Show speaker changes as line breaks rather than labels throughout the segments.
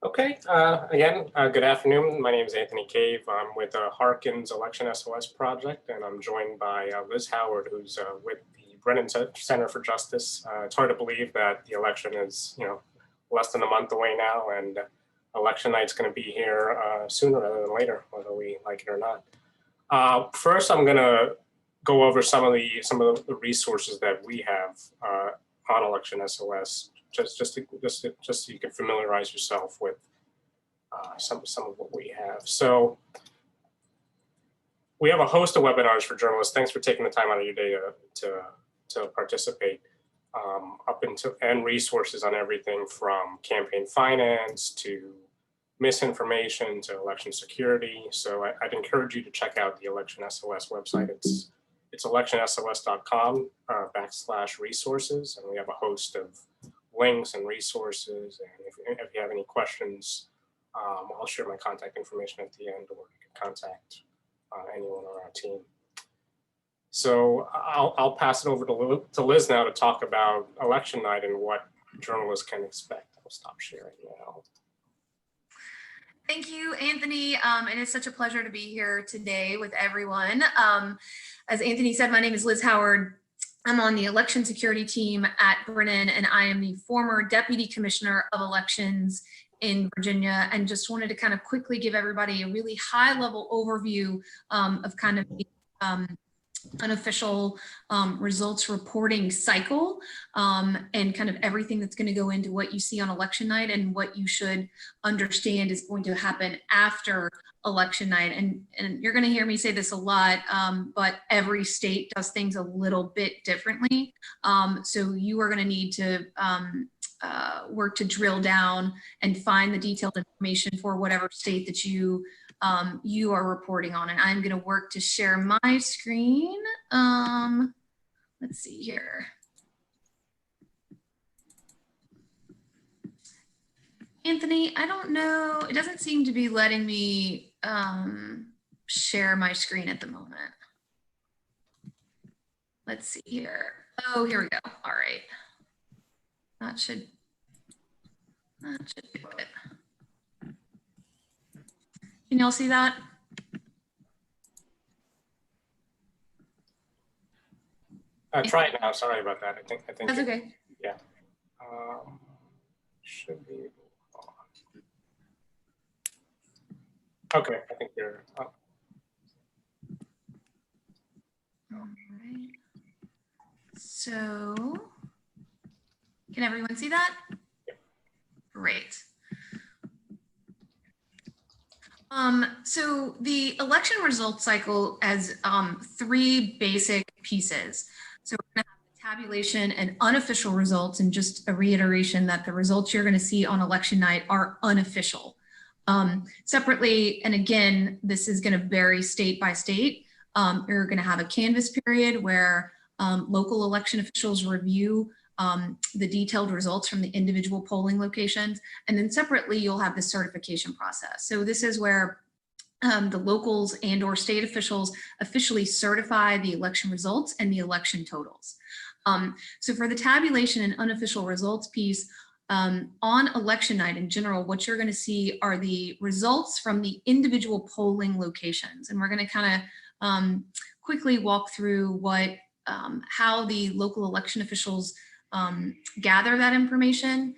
Okay, good afternoon. My name is Anthony Cave. I'm with Harkin's Election SOS project, and I'm joined by Liz Howard, who's with the Brennan Center for Justice. It's hard to believe that the election is, less than a month away now, and election night's going to be here sooner rather than later, whether we like it or not. First, I'm going to go over some of the resources that we have on Election SOS. Just so you can familiarize yourself with some of what we have. So we have a host of webinars for journalists. Thanks for taking the time out of your day to participate. And resources on everything from campaign finance to misinformation to election security. So I'd encourage you to check out the Election SOS website. It's electionsos.com /resources, and we have a host of links and resources. And if you have any questions, I'll share my contact information at the end, or you can contact anyone on our team. So I'll pass it over to Liz now to talk about election night and what journalists can expect. I'll stop sharing now.
Thank you, Anthony. It is such a pleasure to be here today with everyone. As Anthony said, my name is Liz Howard. I'm on the election security team at Brennan, and I am the former Deputy Commissioner of Elections in Virginia, and just wanted to kind of quickly give everybody a really high-level overview of kind of the unofficial results reporting cycle and kind of everything that's going to go into what you see on election night and what you should understand is going to happen after election night. And you're going to hear me say this a lot, but every state does things a little bit differently. So you are going to need to work to drill down and find the detailed information for whatever state that you are reporting on. And I'm going to work to share my screen. Let's see here. Anthony, I don't know. It doesn't seem to be letting me share my screen at the moment. Let's see here. Oh, here we go. All right. That should do it. Can y'all see that?
Try it now. Sorry about that. I think
that's okay.
Yeah. Should be on. Okay, I think you're up.
All right. So, can everyone see that?
Yeah.
Great. So the election results cycle has three basic pieces. So we're going to have the tabulation and unofficial results, and just a reiteration that the results you're going to see on election night are unofficial. Separately, and again, this is going to vary state by state. You're going to have a canvass period where local election officials review the detailed results from the individual polling locations. And then separately, you'll have the certification process. So this is where the locals and or state officials officially certify the election results and the election totals. So for the tabulation and unofficial results piece, on election night in general, what you're going to see are the results from the individual polling locations. And we're going to kind of quickly walk through how the local election officials gather that information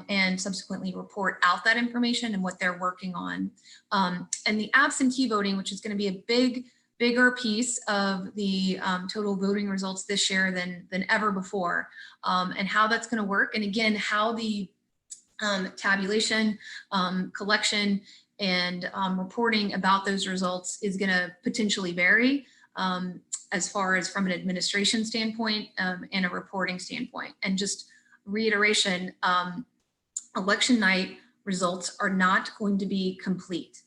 and subsequently report out that information and what they're working on. And the absentee voting, which is going to be a bigger piece of the total voting results this year than ever before, and how that's going to work. And again, how the tabulation, collection, and reporting about those results is going to potentially vary as far as from an administration standpoint and a reporting standpoint. And just reiteration, election night results are not going to be complete.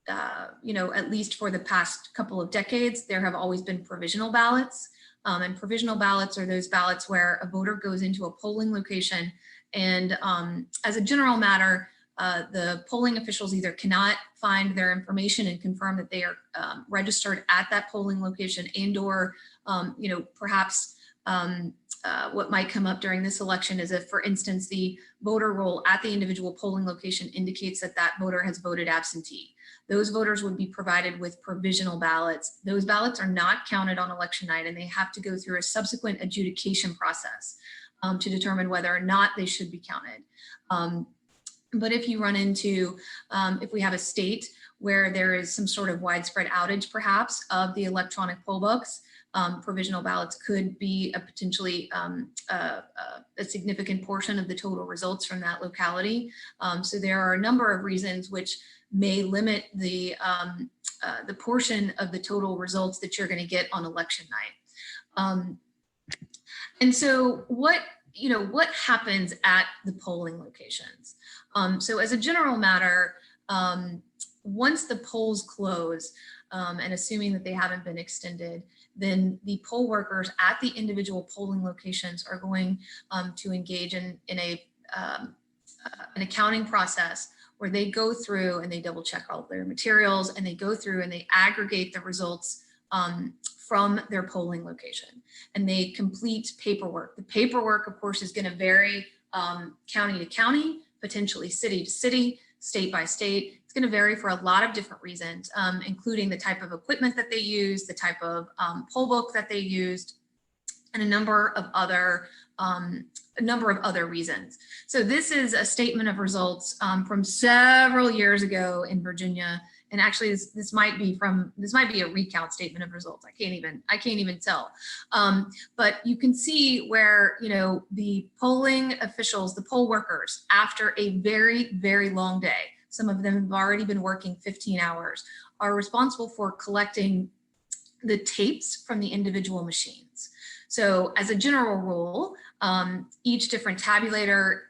At least for the past couple of decades, there have always been provisional ballots. And provisional ballots are those ballots where a voter goes into a polling location and as a general matter, the polling officials either cannot find their information and confirm that they are registered at that polling location and or, perhaps what might come up during this election is if, for instance, the voter roll at the individual polling location indicates that that voter has voted absentee. Those voters would be provided with provisional ballots. Those ballots are not counted on election night, and they have to go through a subsequent adjudication process to determine whether or not they should be counted. But if you run into, if we have a state where there is some sort of widespread outage, perhaps, of the electronic poll books, provisional ballots could be a potentially a significant portion of the total results from that locality. So there are a number of reasons which may limit the portion of the total results that you're going to get on election night. And so what happens at the polling locations? So as a general matter, once the polls close, and assuming that they haven't been extended, then the poll workers at the individual polling locations are going to engage in an accounting process where they go through and they double check all of their materials, and they go through and they aggregate the results from their polling location, and they complete paperwork. The paperwork, of course, is going to vary county to county, potentially city to city, state by state. It's going to vary for a lot of different reasons, including the type of equipment that they use, the type of poll book that they used, and a number of other reasons. So this is a statement of results from several years ago in Virginia. And actually this might be a recount statement of results. I can't even tell. But you can see where, the polling officials, the poll workers, after a very, very long day, some of them have already been working 15 hours, are responsible for collecting the tapes from the individual machines. So as a general rule, each different tabulator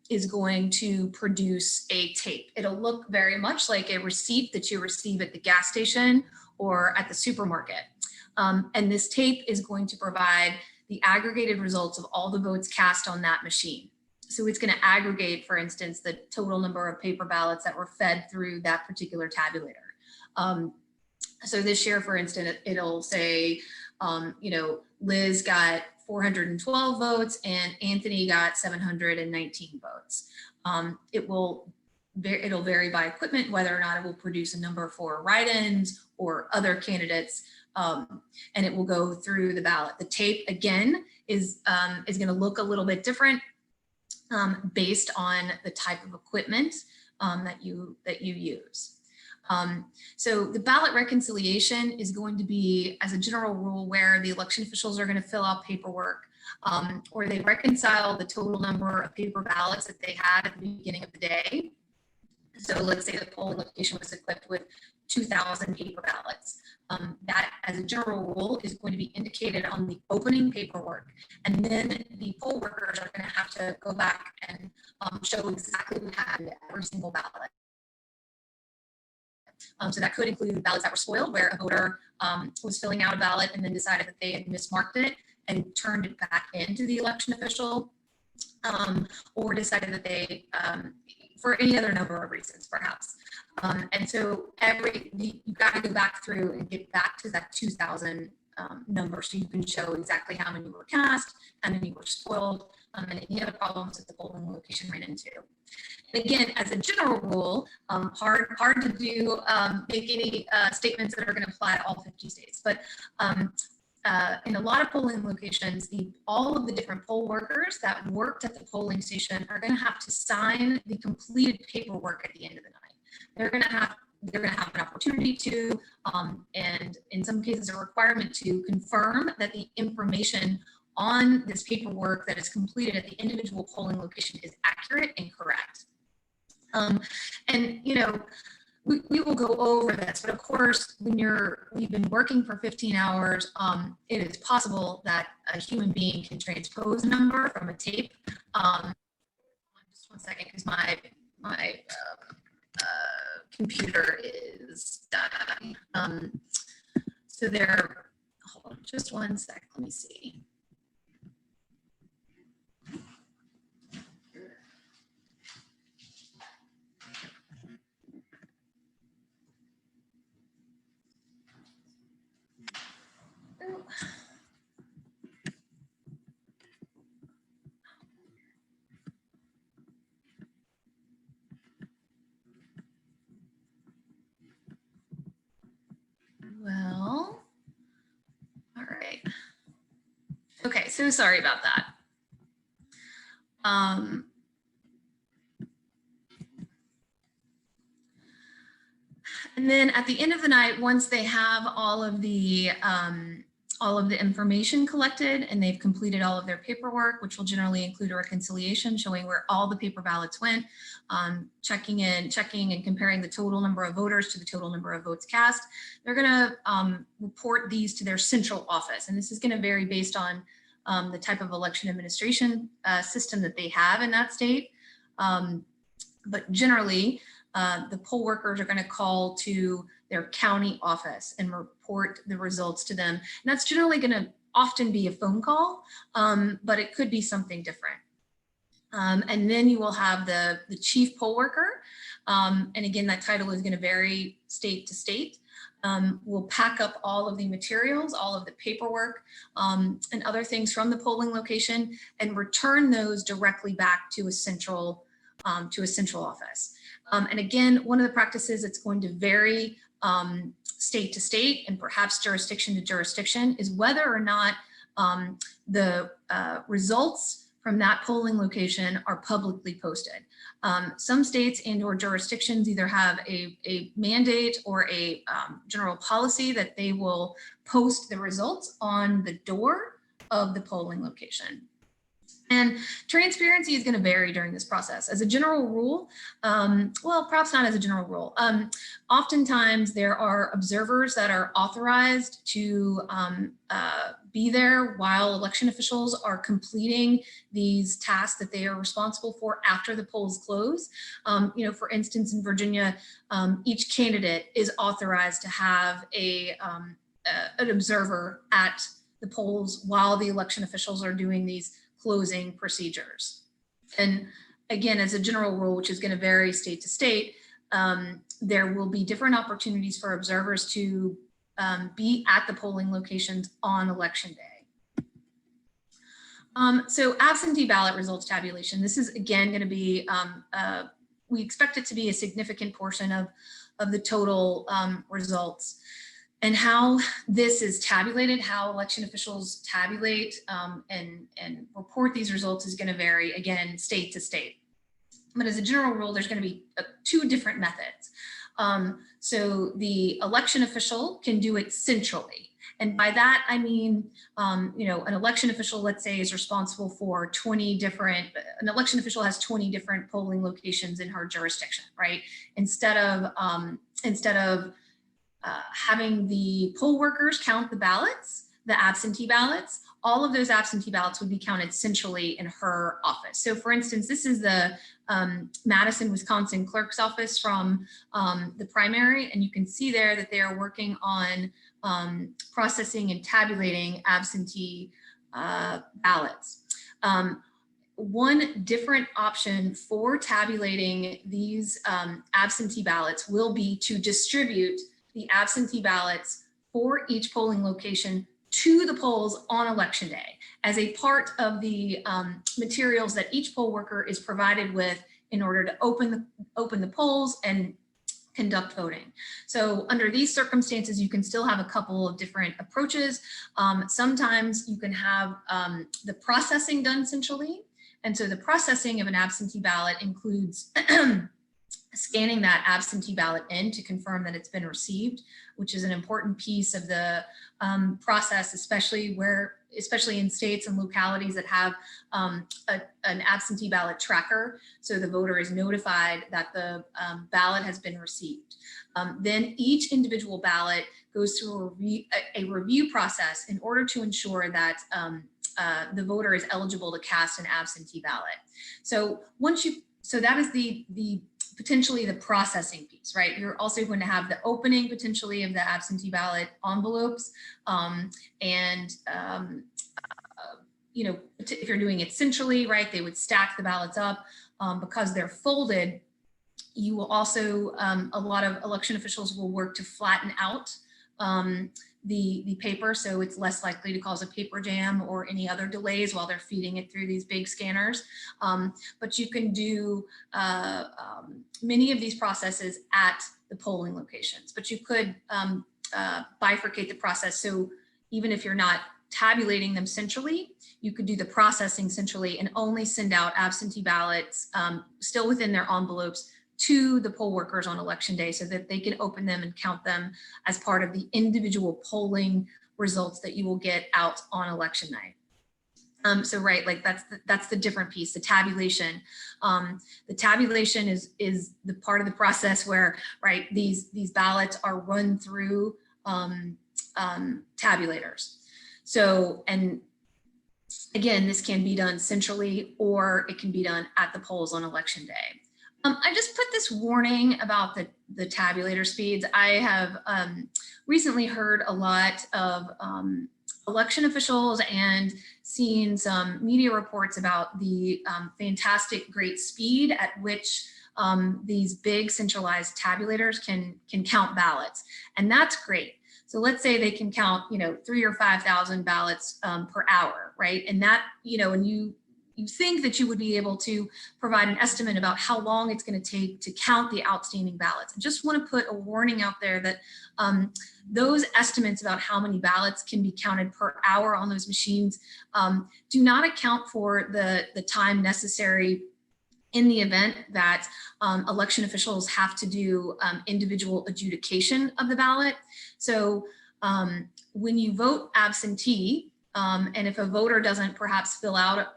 is going to produce a tape. It'll look very much like a receipt that you receive at the gas station or at the supermarket. And this tape is going to provide the aggregated results of all the votes cast on that machine. So it's going to aggregate, for instance, the total number of paper ballots that were fed through that particular tabulator. So this year, for instance, it'll say, Liz got 412 votes and Anthony got 719 votes. It'll vary by equipment, whether or not it will produce a number for write-ins or other candidates, and it will go through the ballot. The tape, again, is going to look a little bit different based on the type of equipment that you use. So the ballot reconciliation is going to be, as a general rule, where the election officials are going to fill out paperwork, or they reconcile the total number of paper ballots that they had at the beginning of the day. So let's say the polling location was equipped with 2,000 paper ballots. That, as a general rule, is going to be indicated on the opening paperwork. And then the poll workers are going to have to go back and show exactly what happened to every single ballot. So that could include ballots that were spoiled, where a voter was filling out a ballot and then decided that they had mismarked it and turned it back into the election official, or decided that they, for any other number of reasons, perhaps. And so you've got to go back through and get back to that 2,000 number, so you can show exactly how many were cast, how many were spoiled, and any other problems that the polling location ran into. And again, as a general rule, hard to do, make any statements that are going to apply to all 50 states. But in a lot of polling locations, all of the different poll workers that worked at the polling station are going to have to sign the completed paperwork at the end of the night. They're going to have an opportunity to, and in some cases, a requirement to confirm that the information on this paperwork that is completed at the individual polling location is accurate and correct. And we will go over this, but of course, when we've been working for 15 hours, it is possible that a human being can transpose a number from a tape. Just one second, because my computer is dying. So hold on just one sec, let me see. Okay, so sorry about that. And then at the end of the night, once they have all of the information collected and they've completed all of their paperwork, which will generally include a reconciliation showing where all the paper ballots went, checking and comparing the total number of voters to the total number of votes cast, they're going to report these to their central office. And this is going to vary based on the type of election administration system that they have in that state. But generally, the poll workers are going to call to their county office and report the results to them. And that's generally going to often be a phone call, but it could be something different. And then you will have the chief poll worker. And again, that title is going to vary state to state. Will pack up all of the materials, all of the paperwork, and other things from the polling location and return those directly back to a central office. And again, one of the practices that's going to vary state to state and perhaps jurisdiction to jurisdiction is whether or not the results from that polling location are publicly posted. Some states and or jurisdictions either have a mandate or a general policy that they will post the results on the door of the polling location. And transparency is going to vary during this process. As a general rule, well, perhaps not as a general rule. Oftentimes there are observers that are authorized to be there while election officials are completing these tasks that they are responsible for after the polls close. You know, for instance, in Virginia, each candidate is authorized to have an observer at the polls while the election officials are doing these closing procedures. And again, as a general rule, which is going to vary state to state, there will be different opportunities for observers to be at the polling locations on election day. So absentee ballot results tabulation. This is again going to be, we expect it to be a significant portion of the total results. And how this is tabulated, how election officials tabulate and report these results is going to vary, again, state to state. But as a general rule, there's going to be two different methods. So the election official can do it centrally. And by that, I mean, you know, an election official, let's say, is responsible for an election official has 20 different polling locations in her jurisdiction, right? Instead of having the poll workers count the ballots, the absentee ballots, all of those absentee ballots would be counted centrally in her office. So for instance, this is the Madison, Wisconsin clerk's office from the primary. And you can see there that they are working on processing and tabulating absentee ballots. One different option for tabulating these absentee ballots will be to distribute the absentee ballots for each polling location to the polls on election day as a part of the materials that each poll worker is provided with in order to open the polls and conduct voting. So under these circumstances, you can still have a couple of different approaches. Sometimes you can have the processing done centrally. And so the processing of an absentee ballot includes scanning that absentee ballot in to confirm that it's been received, which is an important piece of the process, especially in states and localities that have an absentee ballot tracker. So the voter is notified that the ballot has been received. Then each individual ballot goes through a review process in order to ensure that the voter is eligible to cast an absentee ballot. So that is the potentially the processing piece, right? You're also going to have the opening potentially of the absentee ballot envelopes. You know, if you're doing it centrally, right, they would stack the ballots up because they're folded. You will also, a lot of election officials will work to flatten out the paper, so it's less likely to cause a paper jam or any other delays while they're feeding it through these big scanners. But you can do many of these processes at the polling locations, but you could bifurcate the process. So even if you're not tabulating them centrally, you could do the processing centrally and only send out absentee ballots still within their envelopes to the poll workers on election day so that they can open them and count them as part of the individual polling results that you will get out on election night. So right, like that's the different piece, the tabulation. The tabulation is the part of the process where, right, these ballots are run through tabulators. So, and again, this can be done centrally or it can be done at the polls on election day. I just put this warning about the tabulator speeds. I have recently heard a lot of election officials and seen some media reports about the fantastic great speed at which these big centralized tabulators can count ballots. And that's great. So let's say they can count, 3,000 or 5,000 ballots per hour, right? And that, and you think that you would be able to provide an estimate about how long it's going to take to count the outstanding ballots. I just want to put a warning out there that those estimates about how many ballots can be counted per hour on those machines do not account for the time necessary in the event that election officials have to do individual adjudication of the ballot. So when you vote absentee, and if a voter doesn't perhaps fill out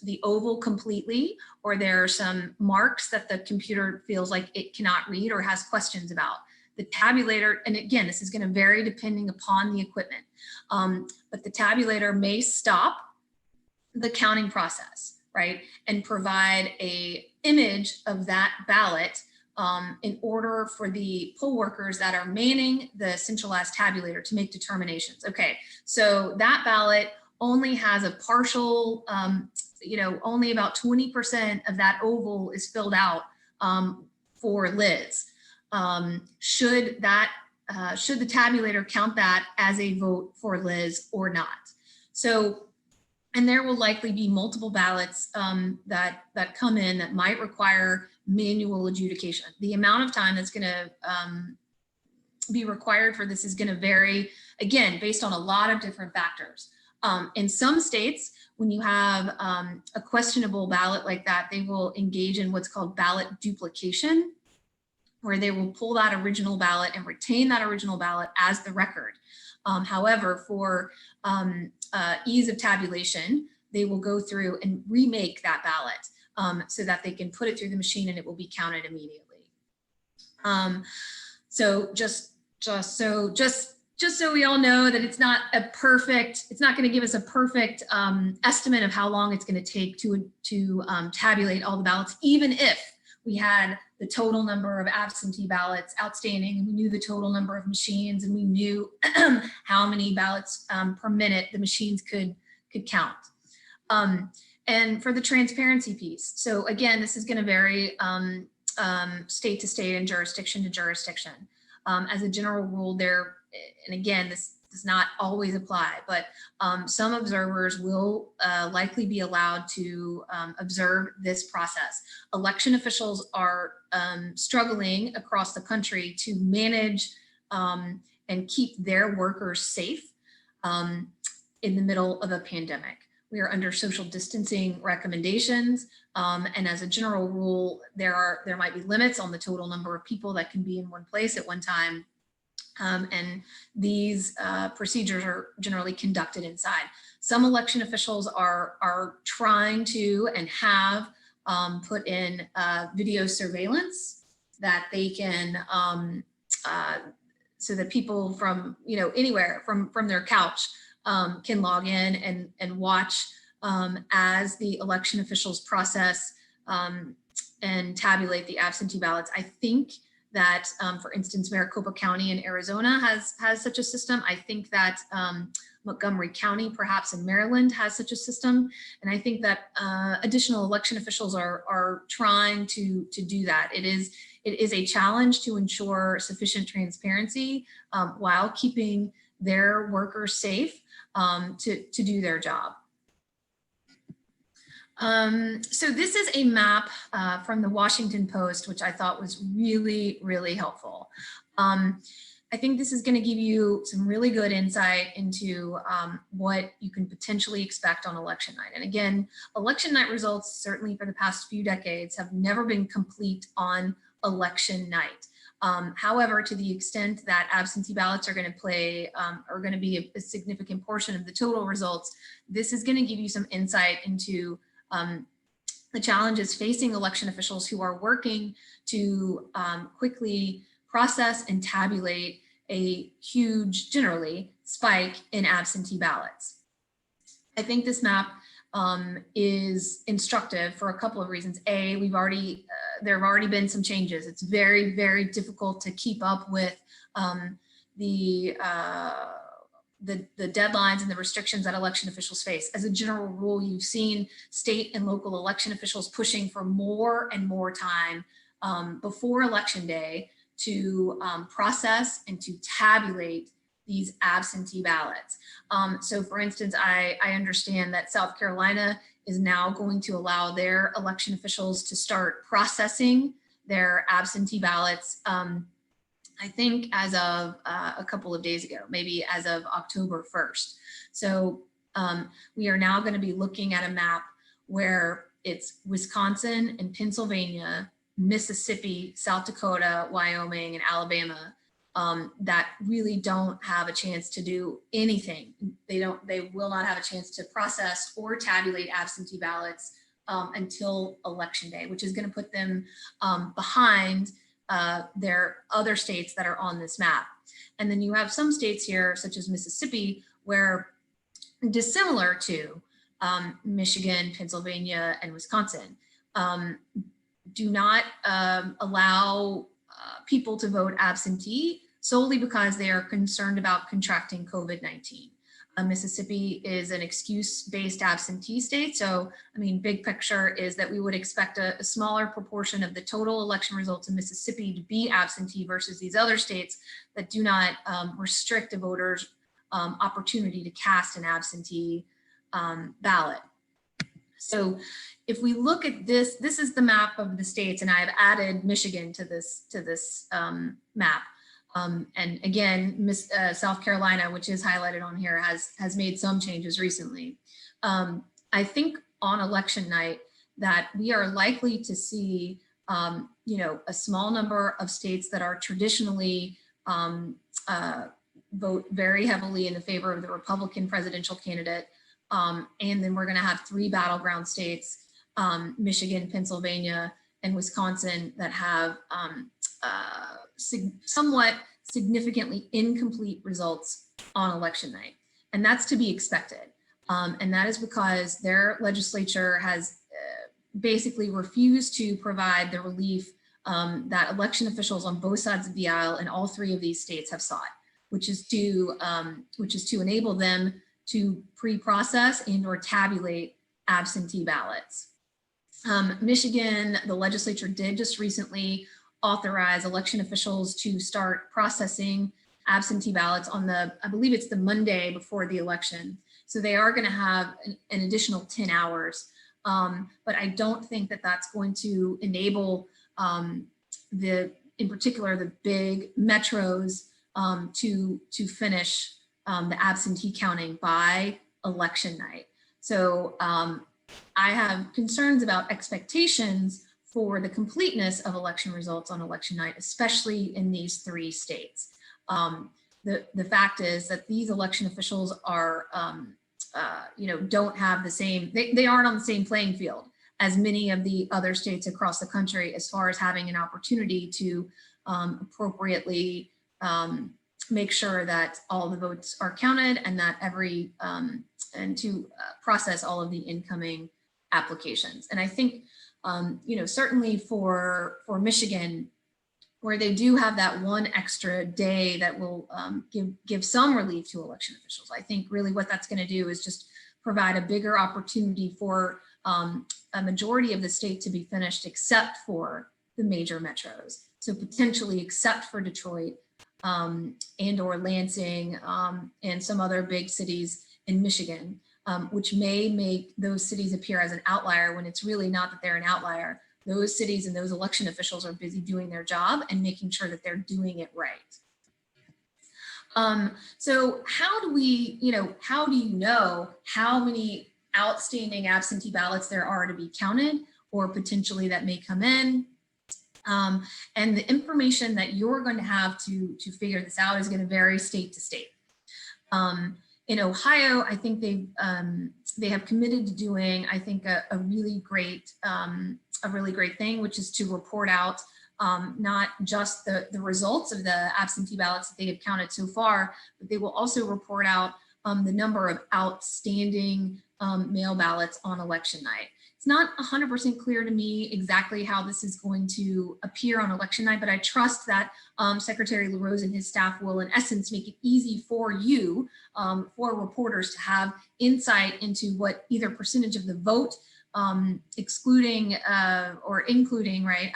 the oval completely, or there are some marks that the computer feels like it cannot read or has questions about, the tabulator, and again, this is going to vary depending upon the equipment, but the tabulator may stop the counting process, right, and provide a image of that ballot in order for the poll workers that are manning the centralized tabulator to make determinations. Okay, so that ballot only has a partial, only about 20% of that oval is filled out for Liz. Should the tabulator count that as a vote for Liz or not? So, and there will likely be multiple ballots that come in that might require manual adjudication. The amount of time that's going to be required for this is going to vary, again, based on a lot of different factors. In some states, when you have a questionable ballot like that, they will engage in what's called ballot duplication, where they will pull that original ballot and retain that original ballot as the record. However, for ease of tabulation, they will go through and remake that ballot so that they can put it through the machine and it will be counted immediately. So just so we all know that it's not going to give us a perfect estimate of how long it's going to take to tabulate all the ballots, even if we had the total number of absentee ballots outstanding, and we knew the total number of machines, and we knew how many ballots per minute the machines could count. And for the transparency piece, so again, this is going to vary state to state and jurisdiction to jurisdiction. As a general rule, and again, this does not always apply, but some observers will likely be allowed to observe this process. Election officials are struggling across the country to manage and keep their workers safe in the middle of a pandemic. We are under social distancing recommendations, and as a general rule, there might be limits on the total number of people that can be in one place at one time. And these procedures are generally conducted inside. Some election officials are trying to and have put in video surveillance that they can, so that people from anywhere from their couch can log in and watch as the election officials process and tabulate the absentee ballots. I think that, for instance, Maricopa County in Arizona has such a system. I think that Montgomery County, perhaps in Maryland, has such a system. And I think that additional election officials are trying to do that. It is a challenge to ensure sufficient transparency while keeping their workers safe to do their job. So this is a map from the Washington Post, which I thought was really, really helpful. I think this is going to give you some really good insight into what you can potentially expect on election night. And again, election night results, certainly for the past few decades, have never been complete on election night. However, to the extent that absentee ballots are going to be a significant portion of the total results, this is going to give you some insight into the challenges facing election officials who are working to quickly process and tabulate a huge, generally, spike in absentee ballots. I think this map is instructive for a couple of reasons. A, there have already been some changes. It's very, very difficult to keep up with the deadlines and the restrictions that election officials face. As a general rule, you've seen state and local election officials pushing for more and more time before election day to process and to tabulate these absentee ballots. So for instance, I understand that South Carolina is now going to allow their election officials to start processing their absentee ballots, I think as of a couple of days ago, maybe as of October 1st. So we are now going to be looking at a map where it's Wisconsin and Pennsylvania, Mississippi, South Dakota, Wyoming, and Alabama that really don't have a chance to do anything. They will not have a chance to process or tabulate absentee ballots until election day, which is going to put them behind their other states that are on this map. And then you have some states here, such as Mississippi, where dissimilar to Michigan, Pennsylvania, and Wisconsin, do not allow people to vote absentee solely because they are concerned about contracting COVID-19. Mississippi is an excuse-based absentee state. So, I mean, big picture is that we would expect a smaller proportion of the total election results in Mississippi to be absentee versus these other states that do not restrict a voter's opportunity to cast an absentee ballot. So if we look at this, this is the map of the states, and I've added Michigan to this map. And again, South Carolina, which is highlighted on here, has made some changes recently. I think on election night that we are likely to see, a small number of states that are traditionally vote very heavily in the favor of the Republican presidential candidate. And then we're going to have 3 battleground states, Michigan, Pennsylvania, and Wisconsin, that have somewhat significantly incomplete results on election night. And that's to be expected. And that is because their legislature has basically refused to provide the relief that election officials on both sides of the aisle in all 3 of these states have sought, which is to enable them to pre-process and or tabulate absentee ballots. Michigan, the legislature did just recently authorize election officials to start processing absentee ballots on I believe it's the Monday before the election. So they are going to have an additional 10 hours. But I don't think that that's going to enable in particular, the big metros to finish the absentee counting by election night. So I have concerns about expectations for the completeness of election results on election night, especially in these 3 states. The fact is that these election officials are, don't have the same, they aren't on the same playing field as many of the other states across the country as far as having an opportunity to appropriately make sure that all the votes are counted and that and to process all of the incoming applications. And I think, certainly for Michigan, where they do have that 1 extra day that will give some relief to election officials, I think really what that's going to do is just provide a bigger opportunity for a majority of the state to be finished, except for the major metros. So potentially except for Detroit and or Lansing and some other big cities in Michigan, which may make those cities appear as an outlier when it's really not that they're an outlier. Those cities and those election officials are busy doing their job and making sure that they're doing it right. So how do we, how do you know how many outstanding absentee ballots there are to be counted or potentially that may come in? And the information that you're going to have to figure this out is going to vary state to state. In Ohio, I think they have committed to doing, I think, a really great thing, which is to report out not just the results of the absentee ballots that they have counted so far, but they will also report out the number of outstanding mail ballots on election night. It's not 100% clear to me exactly how this is going to appear on election night, but I trust that Secretary LaRose and his staff will, in essence, make it easy for you, for reporters, to have insight into what either percentage of the vote, excluding or including, right,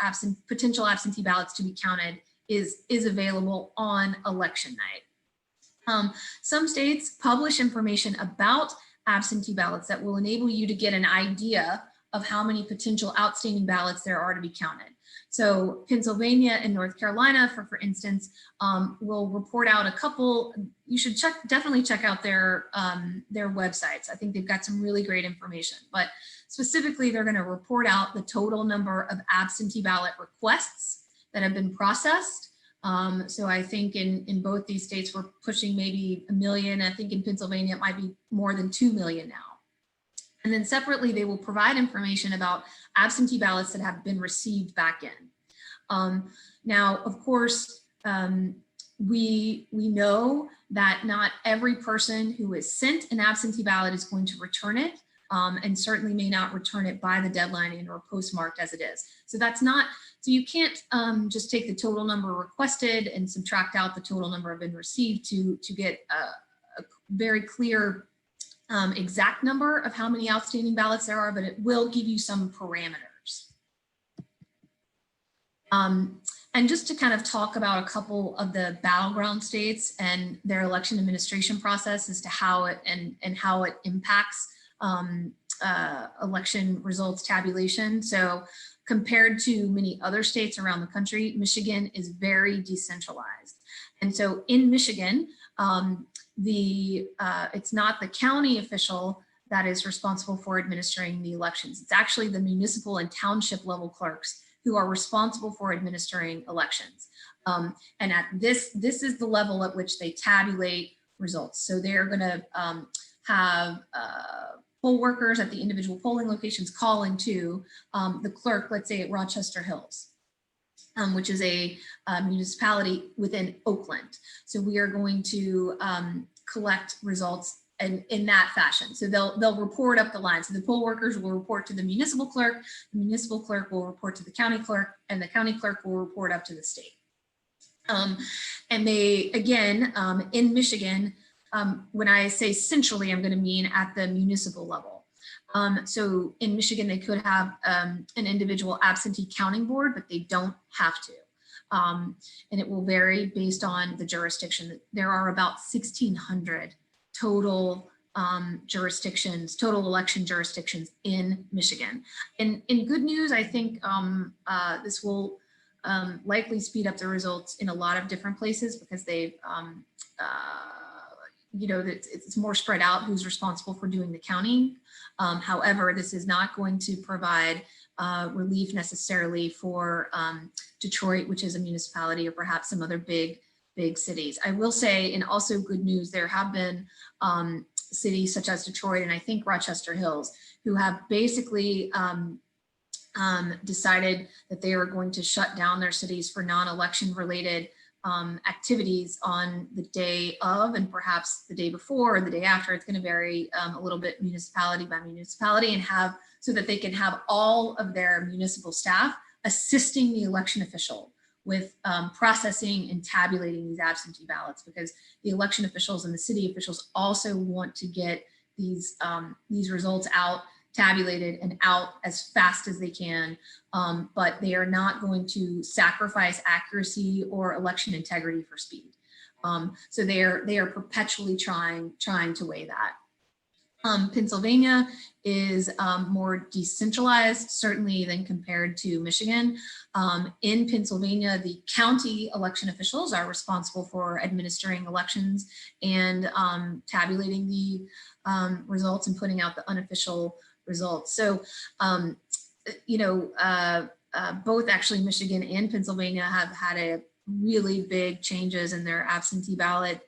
potential absentee ballots to be counted is available on election night. Some states publish information about absentee ballots that will enable you to get an idea of how many potential outstanding ballots there are to be counted. So Pennsylvania and North Carolina, for instance, will report out a couple. You should definitely check out their websites. I think they've got some really great information, but specifically they're going to report out the total number of absentee ballot requests that have been processed. So I think in both these states, we're pushing maybe 1 million. I think in Pennsylvania, it might be more than 2 million now. And then separately, they will provide information about absentee ballots that have been received back in. Now, of course, we know that not every person who is sent an absentee ballot is going to return it, and certainly may not return it by the deadline and or postmarked as it is. So that's not, so you can't just take the total number requested and subtract out the total number have been received to get a very clear exact number of how many outstanding ballots there are, but it will give you some parameters. And just to kind of talk about a couple of the battleground states and their election administration process as to how it and how it impacts election results tabulation. So compared to many other states around the country, Michigan is very decentralized. And so in Michigan, it's not the county official that is responsible for administering the elections. It's actually the municipal and township level clerks who are responsible for administering elections. And at this is the level at which they tabulate results. So they're going to have poll workers at the individual polling locations call into the clerk, let's say at Rochester Hills, which is a municipality within Oakland. So we are going to collect results in that fashion. So they'll report up the line. So the poll workers will report to the municipal clerk will report to the county clerk, and the county clerk will report up to the state. And they, again, in Michigan, when I say centrally, I'm going to mean at the municipal level. So in Michigan, they could have an individual absentee counting board, but they don't have to. And it will vary based on the jurisdiction. There are about 1,600 total jurisdictions, total election jurisdictions in Michigan. And in good news, I think this will likely speed up the results in a lot of different places because they've, it's more spread out who's responsible for doing the counting. However, this is not going to provide relief necessarily for Detroit, which is a municipality, or perhaps some other big cities. I will say, and also good news, there have been cities such as Detroit and I think Rochester Hills who have basically decided that they are going to shut down their cities for non-election related activities on the day of, and perhaps the day before or the day after. It's going to vary a little bit municipality by municipality, and have so that they can have all of their municipal staff assisting the election official with processing and tabulating these absentee ballots, because the election officials and the city officials also want to get these results out, tabulated and out as fast as they can, but they are not going to sacrifice accuracy or election integrity for speed. So they are perpetually trying to weigh that. Pennsylvania is more decentralized, certainly than compared to Michigan. In Pennsylvania, the county election officials are responsible for administering elections and tabulating the results and putting out the unofficial results. So, both actually Michigan and Pennsylvania have had a really big changes in their absentee ballot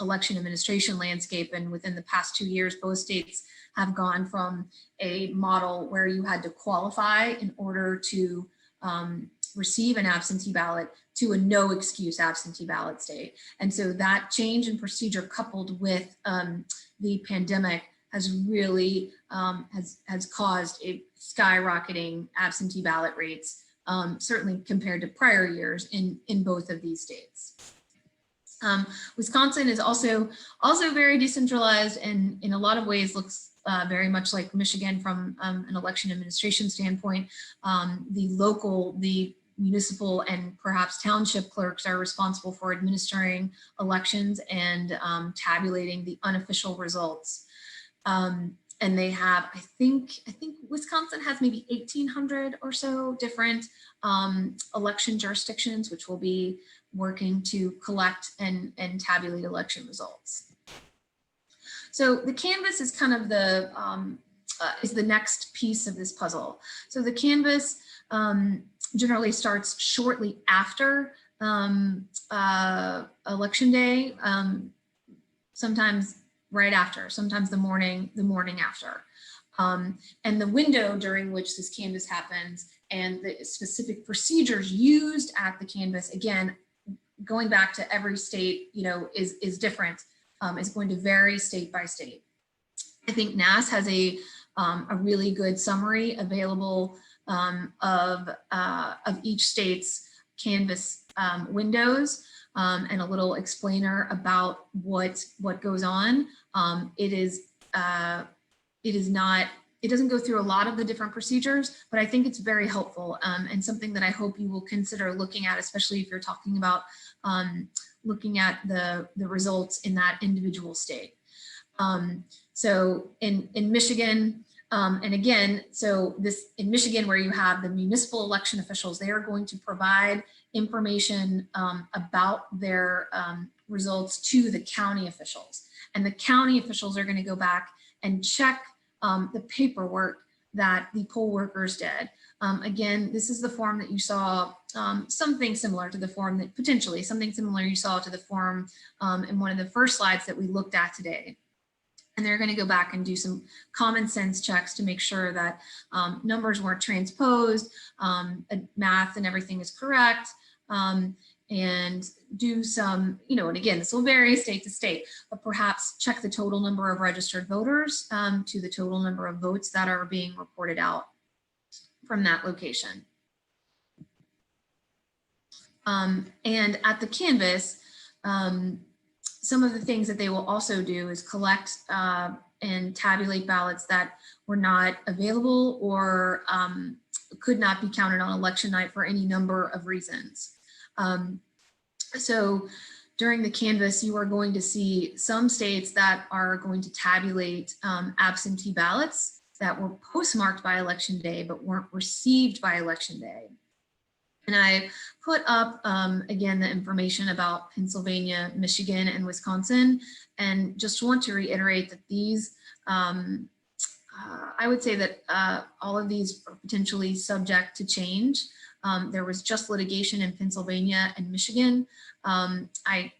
election administration landscape. And within the past 2 years, both states have gone from a model where you had to qualify in order to receive an absentee ballot to a no excuse absentee ballot state. And so that change in procedure coupled with the pandemic has really has caused a skyrocketing absentee ballot rates, certainly compared to prior years in both of these states. Wisconsin is also very decentralized and in a lot of ways looks very much like Michigan from an election administration standpoint. The municipal and perhaps township clerks are responsible for administering elections and tabulating the unofficial results. And they have, I think Wisconsin has maybe 1,800 or so different election jurisdictions, which will be working to collect and tabulate election results. So the canvas is kind of is the next piece of this puzzle. So the canvas generally starts shortly after election day, sometimes right after, sometimes the morning after. And the window during which this canvas happens and the specific procedures used at the canvas, again, going back to every state, is different, is going to vary state by state. I think NAS has a really good summary available of each state's canvas windows and a little explainer about what goes on. It doesn't go through a lot of the different procedures, but I think it's very helpful and something that I hope you will consider looking at, especially if you're talking about looking at the results in that individual state. So in Michigan, and again, so this in Michigan where you have the municipal election officials, they are going to provide information about their results to the county officials. And the county officials are going to go back and check the paperwork that the poll workers did. Again, this is the form that you saw, something similar to the form that potentially something similar you saw to the form in one of the first slides that we looked at today. And they're going to go back and do some common sense checks to make sure that numbers weren't transposed, math and everything is correct, and do some, and again, this will vary state to state, but perhaps check the total number of registered voters to the total number of votes that are being reported out from that location. And at the canvas, some of the things that they will also do is collect and tabulate ballots that were not available or could not be counted on election night for any number of reasons. So during the canvas, you are going to see some states that are going to tabulate absentee ballots that were postmarked by election day but weren't received by election day. And I put up, again, the information about Pennsylvania, Michigan, and Wisconsin, and just want to reiterate that these, I would say that all of these are potentially subject to change. There was just litigation in Pennsylvania and Michigan. I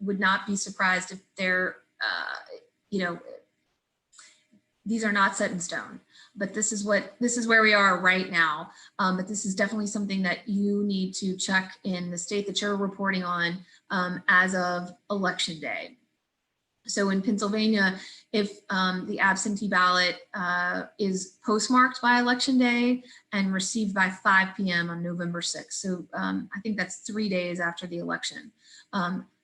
would not be surprised if they're, these are not set in stone. But this is where we are right now. But this is definitely something that you need to check in the state that you're reporting on as of election day. So in Pennsylvania, if the absentee ballot is postmarked by election day and received by 5 p.m. on November 6th, so I think that's 3 days after the election,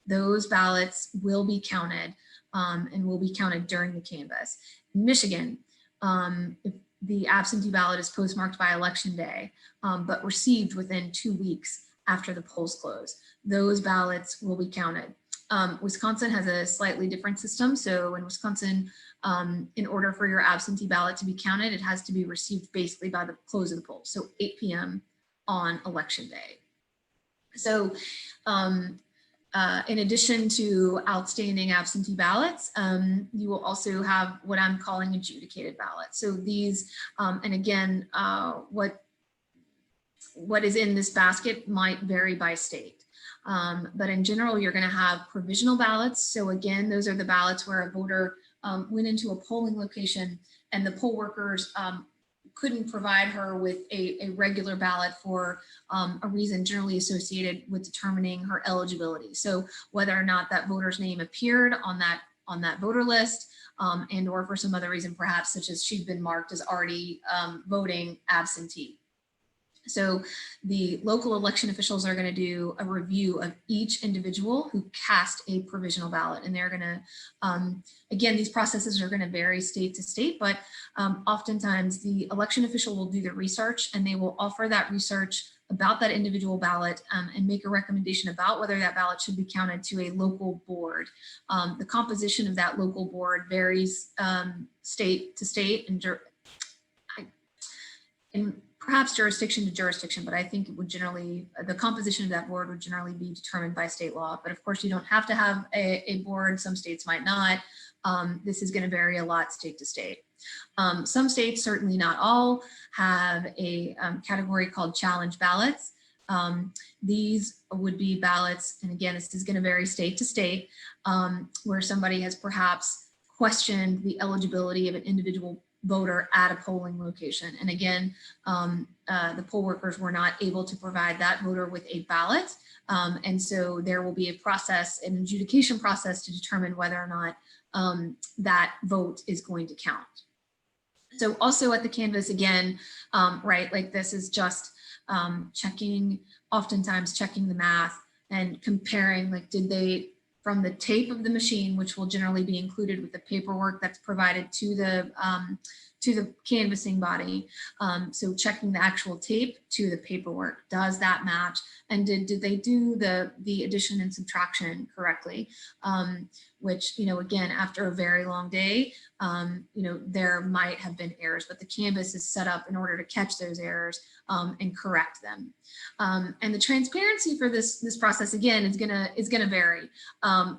those ballots will be counted and will be counted during the canvass. In Michigan, if the absentee ballot is postmarked by election day, but received within 2 weeks after the polls close, those ballots will be counted. Wisconsin has a slightly different system. So in Wisconsin, in order for your absentee ballot to be counted, it has to be received basically by the close of the poll, so 8 p.m. on election day. So in addition to outstanding absentee ballots, you will also have what I'm calling adjudicated ballots. So these, and again, what is in this basket might vary by state. But in general, you're going to have provisional ballots. So again, those are the ballots where a voter went into a polling location and the poll workers couldn't provide her with a regular ballot for a reason generally associated with determining her eligibility. So whether or not that voter's name appeared on that voter list, and or for some other reason, perhaps such as she'd been marked as already voting absentee. So the local election officials are going to do a review of each individual who cast a provisional ballot. And they're going to, again, these processes are going to vary state to state, but oftentimes the election official will do the research and they will offer that research about that individual ballot and make a recommendation about whether that ballot should be counted to a local board. The composition of that local board varies state to state and perhaps jurisdiction to jurisdiction, but I think it would generally, the composition of that board would generally be determined by state law. But of course, you don't have to have a board. Some states might not. This is going to vary a lot state to state. Some states, certainly not all, have a category called challenge ballots. These would be ballots, and again, this is going to vary state to state, where somebody has perhaps questioned the eligibility of an individual voter at a polling location. And again, the poll workers were not able to provide that voter with a ballot. And so there will be a process, an adjudication process to determine whether or not that vote is going to count. So also at the canvas again, right, like this is just oftentimes checking the math and comparing, like, did they, from the tape of the machine, which will generally be included with the paperwork that's provided to the canvassing body. So checking the actual tape to the paperwork, does that match? And did they do the addition and subtraction correctly? Which, you know, again, after a very long day, you know, there might have been errors, but the canvas is set up in order to catch those errors and correct them. And the transparency for this process, again, is gonna vary.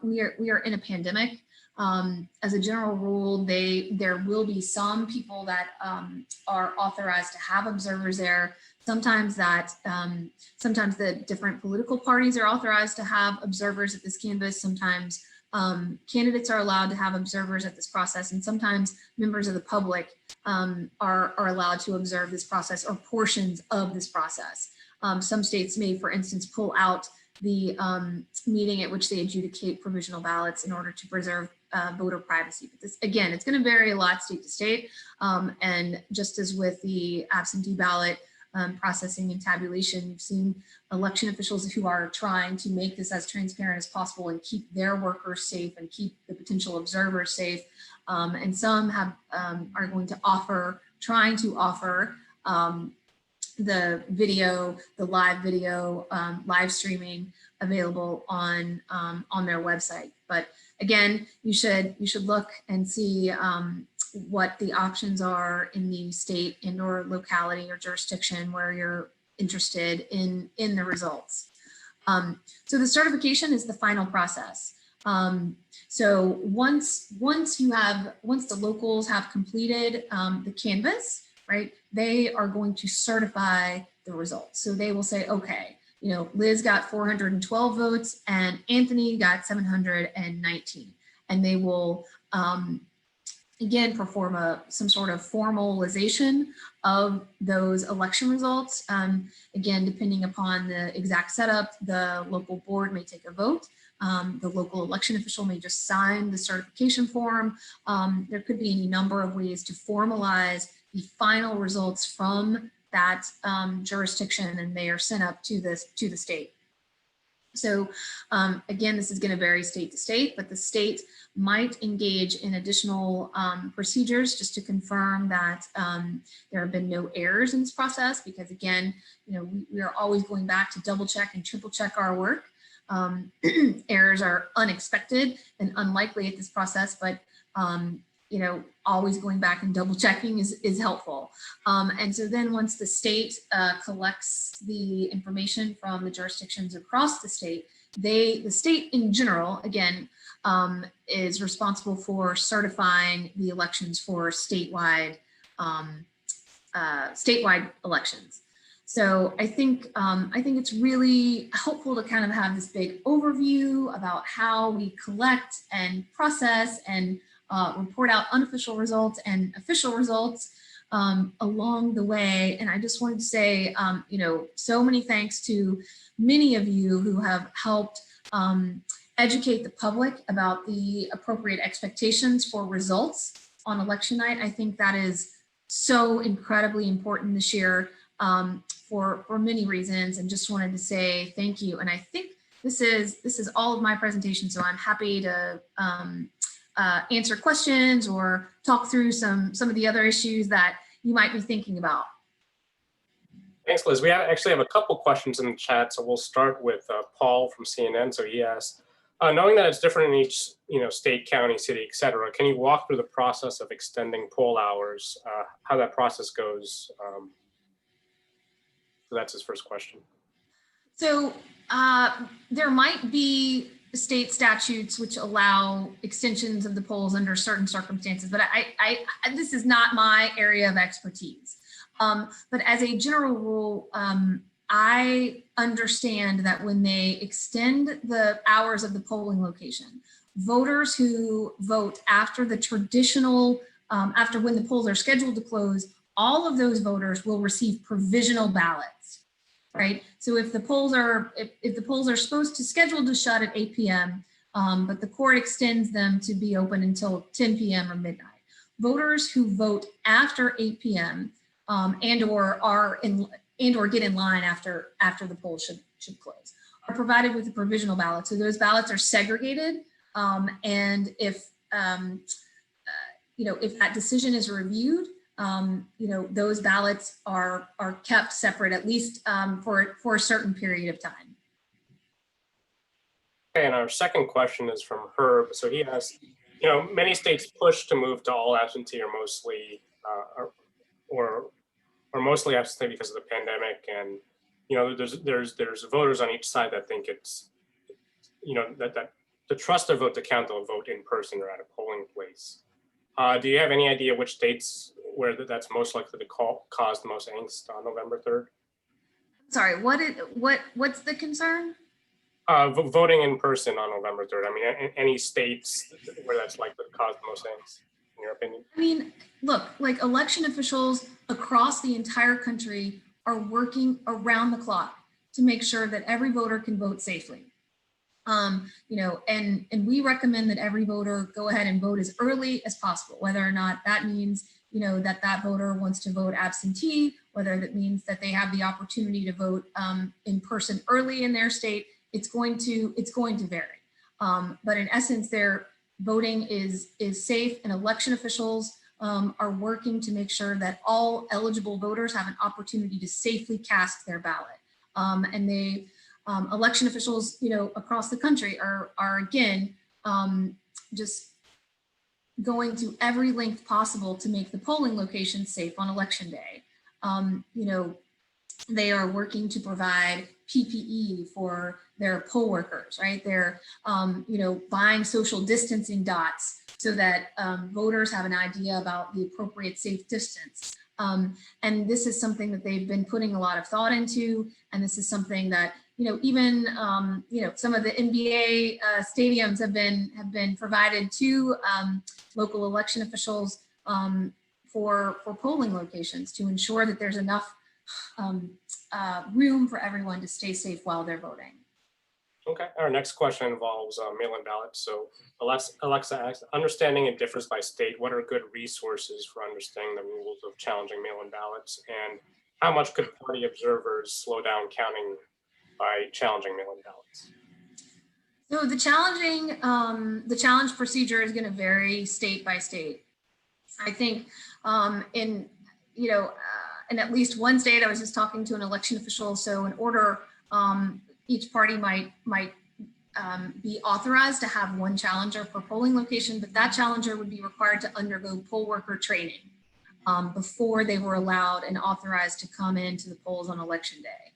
We are in a pandemic. As a general rule, there will be some people that are authorized to have observers there. Sometimes the different political parties are authorized to have observers at this canvas. Sometimes candidates are allowed to have observers at this process, and sometimes members of the public are allowed to observe this process or portions of this process. Some states may, for instance, pull out the meeting at which they adjudicate provisional ballots in order to preserve voter privacy. But this, again, it's going to vary a lot state to state. And just as with the absentee ballot processing and tabulation, you've seen election officials who are trying to make this as transparent as possible and keep their workers safe and keep the potential observers safe. And some are going to trying to offer the video, the live video, live streaming available on their website. But again, you should look and see what the options are in the state and or locality or jurisdiction where you're interested in the results. So the certification is the final process. So once the locals have completed the canvas, right, they are going to certify the results. So they will say, okay, you know, Liz got 412 votes and Anthony got 719. And they will, again, perform some sort of formalization of those election results. Again, depending upon the exact setup, the local board may take a vote. The local election official may just sign the certification form. There could be any number of ways to formalize the final results from that jurisdiction, and they are sent up to the state. So again, this is going to vary state to state, but the state might engage in additional procedures just to confirm that there have been no errors in this process, because again, you know, we are always going back to double check and triple check our work. Errors are unexpected and unlikely at this process, but always going back and double checking is helpful. And so then once the state collects the information from the jurisdictions across the state, the state in general, again, is responsible for certifying the elections for statewide elections. So I think it's really helpful to kind of have this big overview about how we collect and process and report out unofficial results and official results along the way. And I just wanted to say, so many thanks to many of you who have helped educate the public about the appropriate expectations for results on election night. I think that is so incredibly important this year for many reasons, and just wanted to say thank you. And I think this is all of my presentation, so I'm happy to answer questions or talk through some of the other issues that you might be thinking about.
Thanks, Liz. We actually have a couple questions in the chat, so we'll start with Paul from CNN. So he asked, knowing that it's different in each state, county, city, et cetera, can you walk through the process of extending poll hours, how that process goes? So that's his first question. So
there might be state statutes which allow extensions of the polls under certain circumstances, but this is not my area of expertise. But as a general rule, I understand that when they extend the hours of the polling location, voters who vote after the traditional, after when the polls are scheduled to close, all of those voters will receive provisional ballots, right? So if the polls are, if the polls are supposed to scheduled to shut at 8 p.m., but the court extends them to be open until 10 p.m. or midnight, voters who vote after 8 p.m. And or get in line after the polls should close are provided with a provisional ballot. So those ballots are segregated, and if if that decision is reviewed, those ballots are kept separate, at least for a certain period of time.
Okay, and our second question is from Herb. So he asked, many states push to move to all absentee or mostly mostly absentee because of the pandemic, and there's voters on each side that think it's that to trust their vote to count, they'll vote in person or at a polling place. Do you have any idea which states where that's most likely to cause the most angst on November 3rd?
Sorry, what's the concern?
Voting in person on November 3rd. I mean, any states where that's likely to cause the most angst, in your opinion?
I mean, look, like election officials across the entire country are working around the clock to make sure that every voter can vote safely. And we recommend that every voter go ahead and vote as early as possible, whether or not that means, that voter wants to vote absentee, whether that means that they have the opportunity to vote in person early in their state. It's going to vary. But in essence, their voting is safe, and election officials are working to make sure that all eligible voters have an opportunity to safely cast their ballot. And they, election officials, across the country are again, just going to every length possible to make the polling location safe on election day. They are working to provide PPE for their poll workers, right? They're, buying social distancing dots so that voters have an idea about the appropriate safe distance. And this is something that they've been putting a lot of thought into. And this is something that, even, some of the NBA stadiums have been provided to local election officials for polling locations to ensure that there's enough room for everyone to stay safe while they're voting.
Okay, our next question involves mail-in ballots. So Alexa asks, understanding it differs by state, what are good resources for understanding the rules of challenging mail-in ballots, and how much could party observers slow down counting by challenging mail-in ballots?
So the challenge procedure is going to vary state by state. I think in at least one state, I was just talking to an election official. So in order, each party might be authorized to have one challenger per polling location, but that challenger would be required to undergo poll worker training before they were allowed and authorized to come into the polls on election day.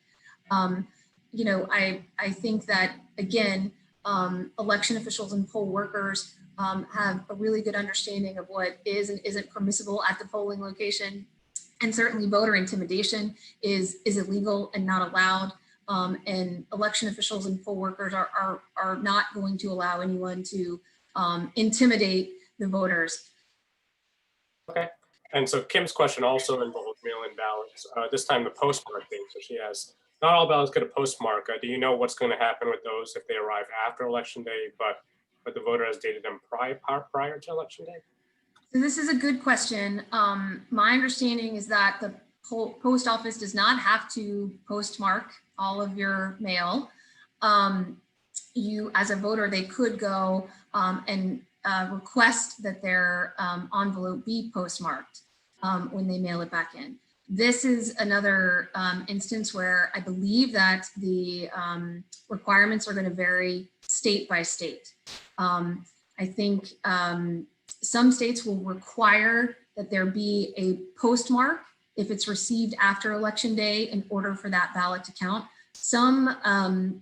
You know, I think that, again, election officials and poll workers have a really good understanding of what is and isn't permissible at the polling location. And certainly voter intimidation is illegal and not allowed. And election officials and poll workers are not going to allow anyone to intimidate the voters.
Okay. And so Kim's question also involved mail-in ballots. This time the postmark thing. So she has, not all ballots get a postmark. Do you know what's going to happen with those if they arrive after election day, but the voter has dated them prior to election day?
So this is a good question. My understanding is that the post office does not have to postmark all of your mail. You, as a voter, they could go and request that their envelope be postmarked when they mail it back in. This is another instance where I believe that the requirements are going to vary state by state. I think some states will require that there be a postmark if it's received after election day in order for that ballot to count. Some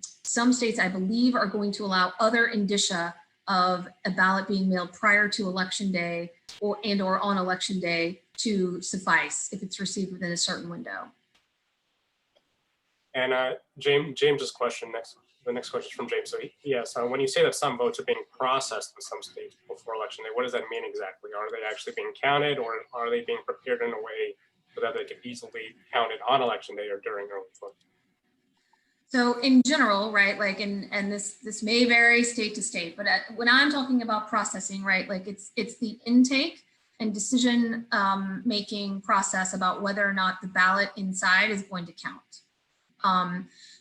states, I believe, are going to allow other indicia of a ballot being mailed prior to election day or on election day to suffice if it's received within a certain window.
And James's question the next question is from James. So he asks, when you say that some votes are being processed in some states before election day, what does that mean exactly? Are they actually being counted, or are they being prepared in a way so that they can easily count it on election day or during early voting?
So in general, right, like, and this may vary state to state, but when I'm talking about processing, right, like it's the intake and decision making process about whether or not the ballot inside is going to count.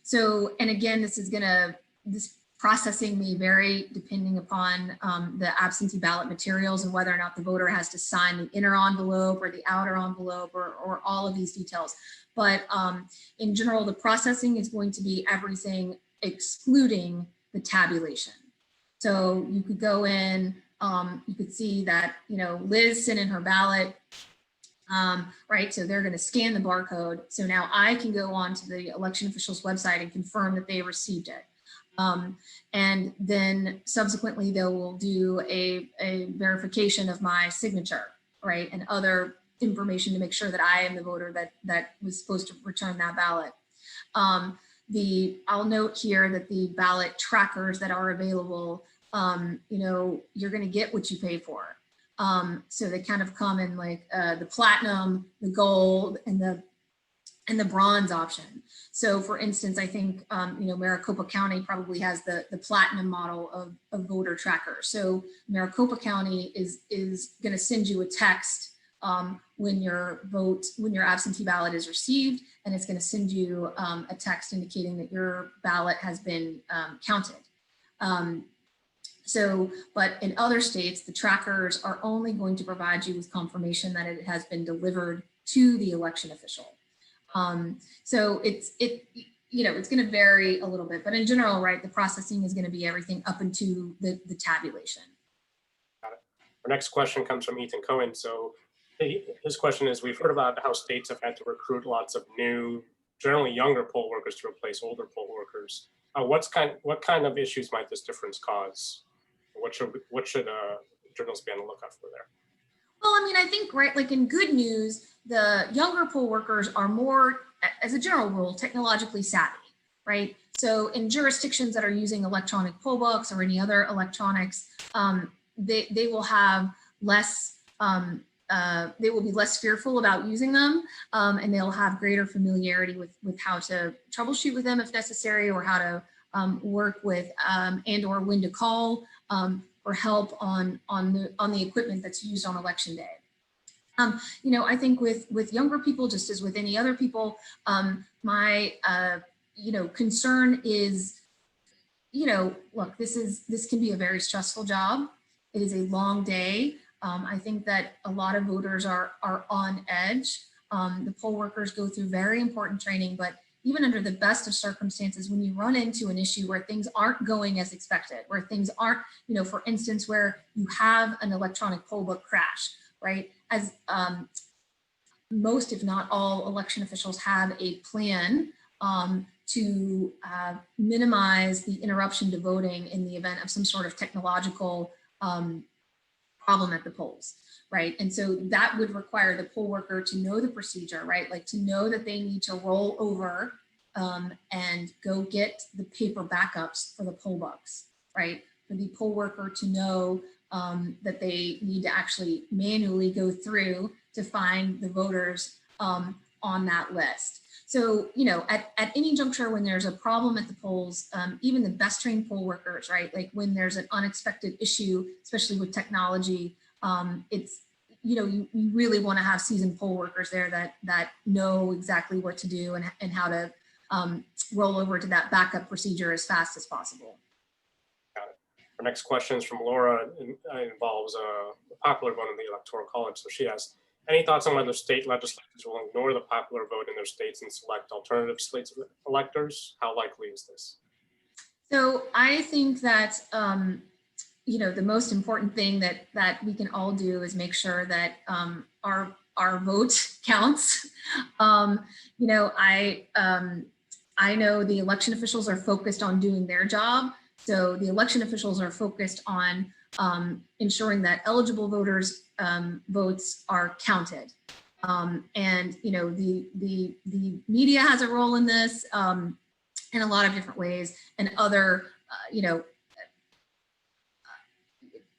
So, and again, this processing may vary depending upon the absentee ballot materials and whether or not the voter has to sign the inner envelope or the outer envelope or all of these details. But in general, the processing is going to be everything excluding the tabulation. So you could go in, you could see that, you know, Liz sent in her ballot, right? So they're going to scan the barcode. So now I can go on to the election official's website and confirm that they received it. And then subsequently they will do a verification of my signature, right? And other information to make sure that I am the voter that was supposed to return that ballot. I'll note here that the ballot trackers that are available, you know, you're going to get what you pay for. So they kind of come in like the platinum, the gold, and the bronze option. So for instance, I think, you know, Maricopa County probably has the platinum model of voter tracker. So Maricopa County is going to send you a text when your absentee ballot is received, and it's going to send you a text indicating that your ballot has been counted. So, but in other states, the trackers are only going to provide you with confirmation that it has been delivered to the election official. So you know, it's going to vary a little bit, but in general, right, the processing is going to be everything up into the tabulation.
Got it. Our next question comes from Ethan Cohen. So his question is, we've heard about how states have had to recruit lots of new, generally younger poll workers to replace older poll workers. What kind of issues might this difference cause? What should journalists be on the lookout for there?
Well, I mean, I think, right, like in good news, the younger poll workers are more, as a general rule, technologically savvy, right? So in jurisdictions that are using electronic poll books or any other electronics, they will have less, they will be less fearful about using them, and they'll have greater familiarity with how to troubleshoot with them if necessary, or how to work with and or when to call for help on the equipment that's used on election day. You know, I think with younger people, just as with any other people, my you know, concern is, you know, look, this can be a very stressful job. It is a long day. I think that a lot of voters are on edge. The poll workers go through very important training, but even under the best of circumstances, when you run into an issue where things aren't going as expected, where things aren't, for instance, where you have an electronic poll book crash, right? As most, if not all, election officials have a plan to minimize the interruption to voting in the event of some sort of technological problem at the polls, right? And so that would require the poll worker to know the procedure, right? Like to know that they need to roll over and go get the paper backups for the poll books, right? For the poll worker to know that they need to actually manually go through to find the voters on that list. So, at any juncture when there's a problem at the polls, even the best trained poll workers, right? Like when there's an unexpected issue, especially with technology, it's, you really want to have seasoned poll workers there that know exactly what to do and how to roll over to that backup procedure as fast as possible.
Got it. Our next question is from Laura. It involves a popular vote in the Electoral College. So she asks, any thoughts on whether state legislatures will ignore the popular vote in their states and select alternative slates of electors? How likely is this?
So I think that, the most important thing that we can all do is make sure that our vote counts. I know the election officials are focused on doing their job. So the election officials are focused on ensuring that eligible voters' votes are counted. And the media has a role in this in a lot of different ways, and other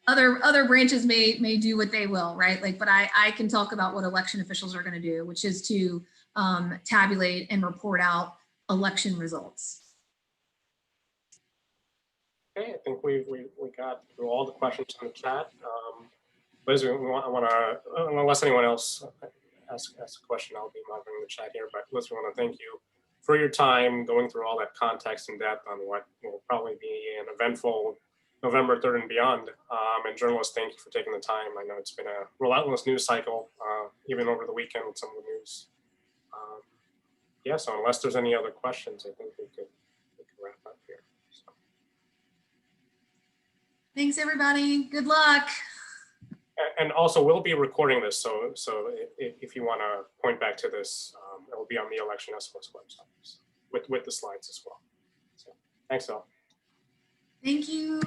other branches may do what they will, right? Like, but I can talk about what election officials are going to do, which is to tabulate and report out election results.
Okay, I think we got through all the questions in the chat. Liz, I want to, unless anyone else asks a question, I'll be monitoring the chat here. But Liz, we want to thank you for your time going through all that context and depth on what will probably be an eventful November 3rd and beyond. And journalists, thank you for taking the time. I know it's been a relentless news cycle, even over the weekend with some of the news. Yeah, so unless there's any other questions, I think we could wrap up here. So.
Thanks, everybody. Good luck.
And also, we'll be recording this, so if you want to point back to this, it will be on the Election SOS website with the slides as well. So, thanks all.
Thank you.